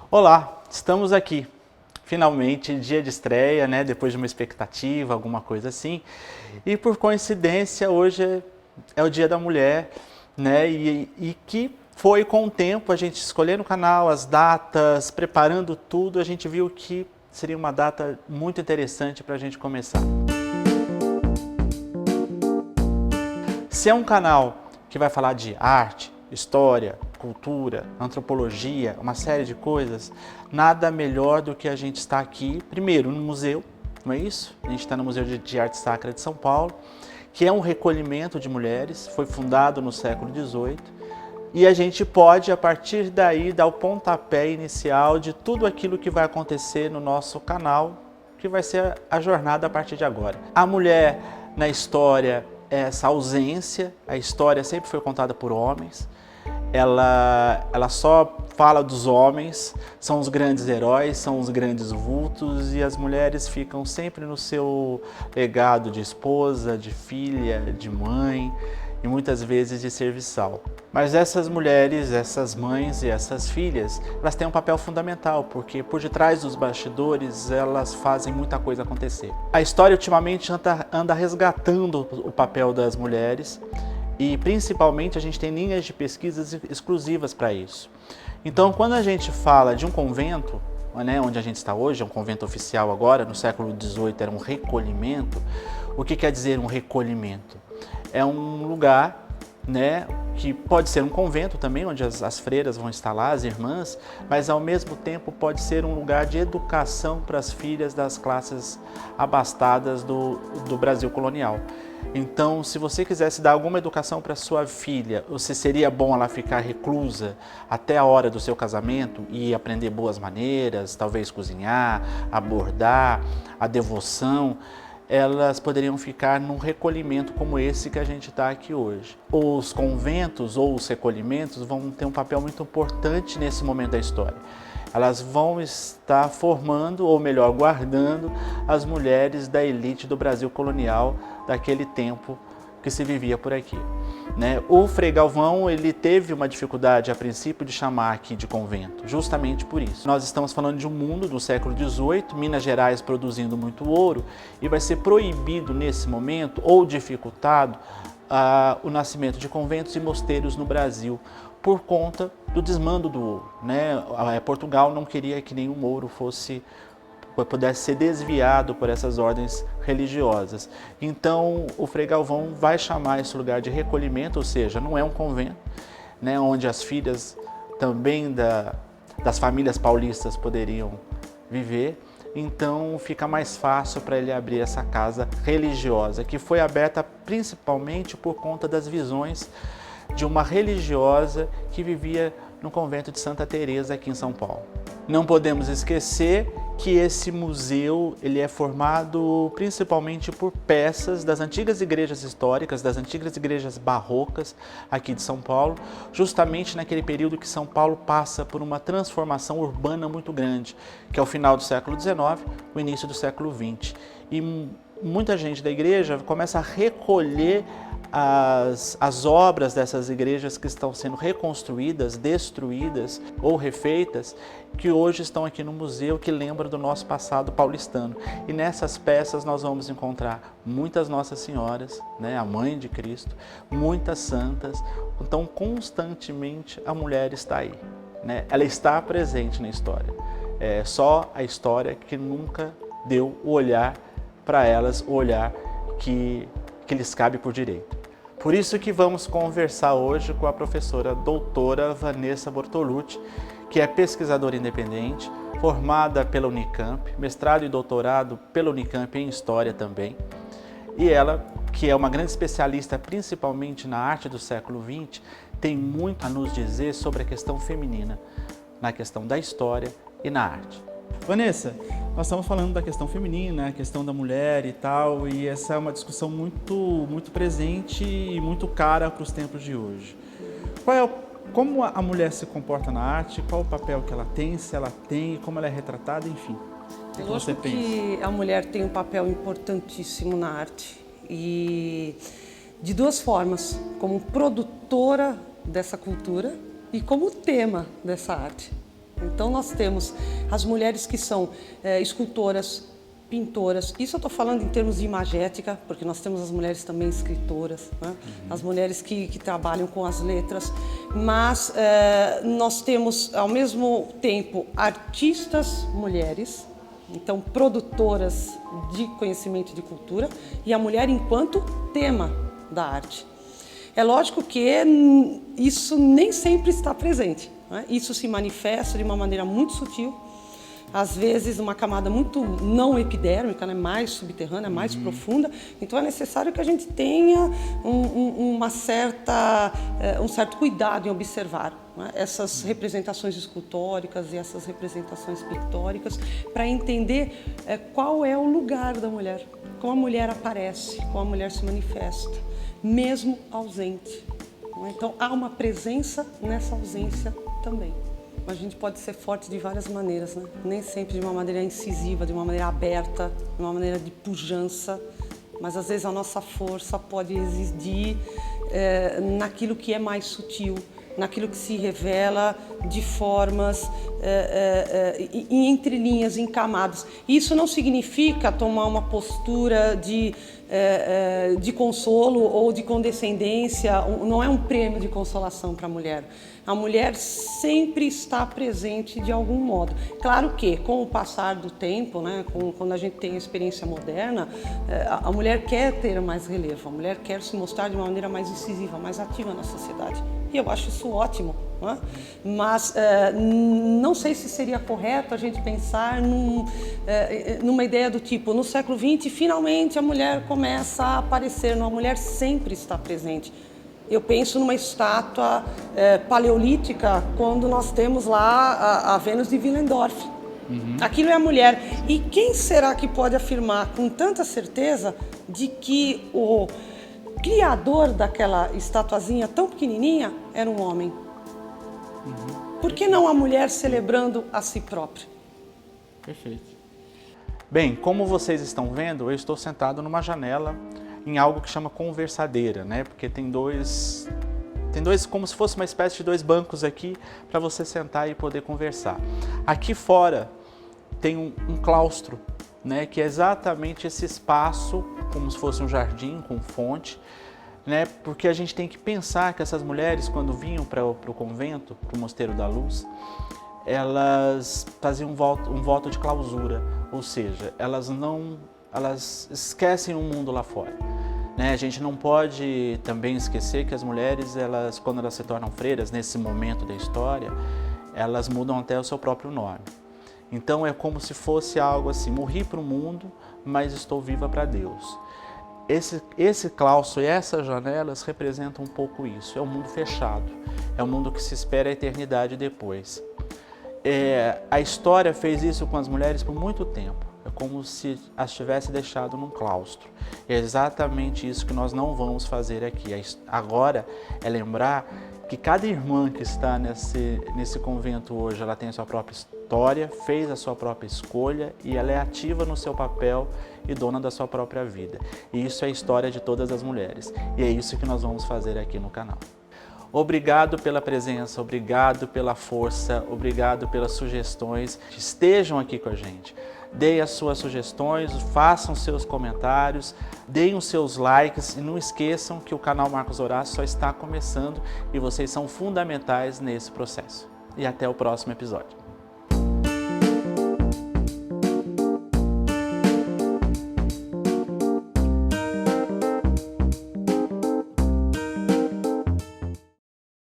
Olá, estamos aqui. Finalmente, dia de estreia, né? Depois de uma expectativa, alguma coisa assim. E por coincidência, hoje é o Dia da Mulher, né? E que foi com o tempo, a gente escolhendo o canal, as datas, preparando tudo, a gente viu que seria uma data muito interessante para a gente começar. Se é um canal que vai falar de arte, história, cultura, antropologia, uma série de coisas, nada melhor do que a gente estar aqui, primeiro, no museu, não é isso? A gente está no Museu de Arte Sacra de São Paulo, que é um recolhimento de mulheres, foi fundado no século XVIII, e a gente pode, a partir daí, dar o pontapé inicial de tudo aquilo que vai acontecer no nosso canal, que vai ser a jornada a partir de agora. A mulher na história, essa ausência, a história sempre foi contada por homens, ela só fala dos homens, são os grandes heróis, são os grandes vultos, e as mulheres ficam sempre no seu legado de esposa, de filha, de mãe e muitas vezes de serviçal. Mas essas mulheres, essas mães e essas filhas, elas têm um papel fundamental, porque por detrás dos bastidores elas fazem muita coisa acontecer. A história ultimamente anda resgatando o papel das mulheres, e principalmente a gente tem linhas de pesquisas exclusivas para isso. Então, quando a gente fala de um convento, né, onde a gente está hoje, é um convento oficial agora, no século XVIII era um recolhimento. O que quer dizer um recolhimento? É um lugar, né, que pode ser um convento também, onde as freiras vão estar lá, as irmãs, mas ao mesmo tempo pode ser um lugar de educação para as filhas das classes abastadas do Brasil colonial. Então, se você quisesse dar alguma educação para sua filha, se seria bom ela ficar reclusa até a hora do seu casamento e aprender boas maneiras, talvez cozinhar, abordar, a devoção, elas poderiam ficar num recolhimento como esse que a gente está aqui hoje. Os conventos ou os recolhimentos vão ter um papel muito importante nesse momento da história. Elas vão estar formando, ou melhor, guardando as mulheres da elite do Brasil colonial daquele tempo que se vivia por aqui. Né? O Frei Galvão, ele teve uma dificuldade a princípio de chamar aqui de convento, justamente por isso. Nós estamos falando de um mundo do século XVIII, Minas Gerais produzindo muito ouro, e vai ser proibido nesse momento, ou dificultado, o nascimento de conventos e mosteiros no Brasil, por conta do desmando do ouro. Né? Portugal não queria que nenhum ouro pudesse ser desviado por essas ordens religiosas. Então, o Frei Galvão vai chamar esse lugar de recolhimento, ou seja, não é um convento, né, onde as filhas também das famílias paulistas poderiam viver. Então, fica mais fácil para ele abrir essa casa religiosa, que foi aberta principalmente por conta das visões de uma religiosa que vivia no convento de Santa Teresa aqui em São Paulo. Não podemos esquecer que esse museu ele é formado principalmente por peças das antigas igrejas históricas, das antigas igrejas barrocas aqui de São Paulo, justamente naquele período que São Paulo passa por uma transformação urbana muito grande, que é o final do século XIX, o início do século XX. E muita gente da igreja começa a recolher as obras dessas igrejas que estão sendo reconstruídas, destruídas ou refeitas, que hoje estão aqui no museu, que lembram do nosso passado paulistano. E nessas peças nós vamos encontrar muitas Nossas Senhoras, né, a Mãe de Cristo, muitas santas. Então, constantemente a mulher está aí, né? Ela está presente na história. É só a história que nunca deu o olhar para elas, o olhar que lhes cabe por direito. Por isso que vamos conversar hoje com a professora doutora Vanessa Bortolucci, que é pesquisadora independente, formada pela Unicamp, mestrado e doutorado pela Unicamp em História também. E ela, que é uma grande especialista principalmente na arte do século XX, tem muito a nos dizer sobre a questão feminina, na questão da história e na arte. Vanessa, nós estamos falando da questão feminina, a questão da mulher e tal, e essa é uma discussão muito presente e muito cara para os tempos de hoje. Como a mulher se comporta na arte, qual o papel que ela tem, se ela tem, como ela é retratada, enfim. O que você pensa? Que a mulher tem um papel importantíssimo na arte, e de duas formas, como produtora dessa cultura e como tema dessa arte. Então nós temos as mulheres que são escultoras, pintoras, isso eu estou falando em termos de imagética, porque nós temos as mulheres também escritoras, né? As mulheres que trabalham com as letras, mas nós temos ao mesmo tempo artistas mulheres, então produtoras de conhecimento e de cultura, e a mulher enquanto tema da arte. É lógico que isso nem sempre está presente, né? Isso se manifesta de uma maneira muito sutil, às vezes uma camada muito não epidérmica, né? Mais subterrânea, mais profunda. Então é necessário que a gente tenha um certo cuidado em observar, né? Essas representações escultóricas e essas representações pictóricas para entender qual é o lugar da mulher, como a mulher aparece, como a mulher se manifesta, mesmo ausente. Então há uma presença nessa ausência também. A gente pode ser forte de várias maneiras, né? Nem sempre de uma maneira incisiva, de uma maneira aberta, de uma maneira de pujança, mas às vezes a nossa força pode residir naquilo que é mais sutil, naquilo que se revela de formas em entrelinhas, em camadas. Isso não significa tomar uma postura de consolo ou de condescendência, não é um prêmio de consolação para a mulher. A mulher sempre está presente de algum modo. Claro que, com o passar do tempo, né, quando a gente tem a experiência moderna, a mulher quer ter mais relevo, a mulher quer se mostrar de uma maneira mais incisiva, mais ativa na sociedade. E eu acho isso ótimo, né? Mas não sei se seria correto a gente pensar numa ideia do tipo, no século XX, finalmente a mulher começa a aparecer, não, a mulher sempre está presente. Eu penso numa estátua paleolítica, quando nós temos lá a Vênus de Willendorf. Aquilo é a mulher. E quem será que pode afirmar com tanta certeza de que o criador daquela estatuazinha tão pequenininha era um homem? Por que não a mulher celebrando a si própria? Perfeito. Bem, como vocês estão vendo, eu estou sentado numa janela em algo que chama conversadeira, né? Porque tem dois como se fosse uma espécie de dois bancos aqui para você sentar e poder conversar. Aqui fora tem um claustro, né? Que é exatamente esse espaço, como se fosse um jardim com fonte, né? Porque a gente tem que pensar que essas mulheres, quando vinham para o convento, para o Mosteiro da Luz, elas faziam um voto de clausura, ou seja, elas esquecem o mundo lá fora. Né? A gente não pode também esquecer que as mulheres, quando elas se tornam freiras, nesse momento da história, elas mudam até o seu próprio nome. Então é como se fosse algo assim, morri para o mundo, mas estou viva para Deus. Esse claustro e essas janelas representam um pouco isso, é um mundo fechado, é um mundo que se espera a eternidade depois. A história fez isso com as mulheres por muito tempo. É como se as tivesse deixado num claustro. É exatamente isso que nós não vamos fazer aqui. Agora é lembrar que cada irmã que está nesse convento hoje, ela tem a sua própria história, fez a sua própria escolha e ela é ativa no seu papel e dona da sua própria vida. E isso é a história de todas as mulheres. E é isso que nós vamos fazer aqui no canal. Obrigado pela presença, obrigado pela força, obrigado pelas sugestões. Estejam aqui com a gente. Deem as suas sugestões, façam seus comentários, deem os seus likes e não esqueçam que o canal Marcos Horácio só está começando e vocês são fundamentais nesse processo. E até o próximo episódio.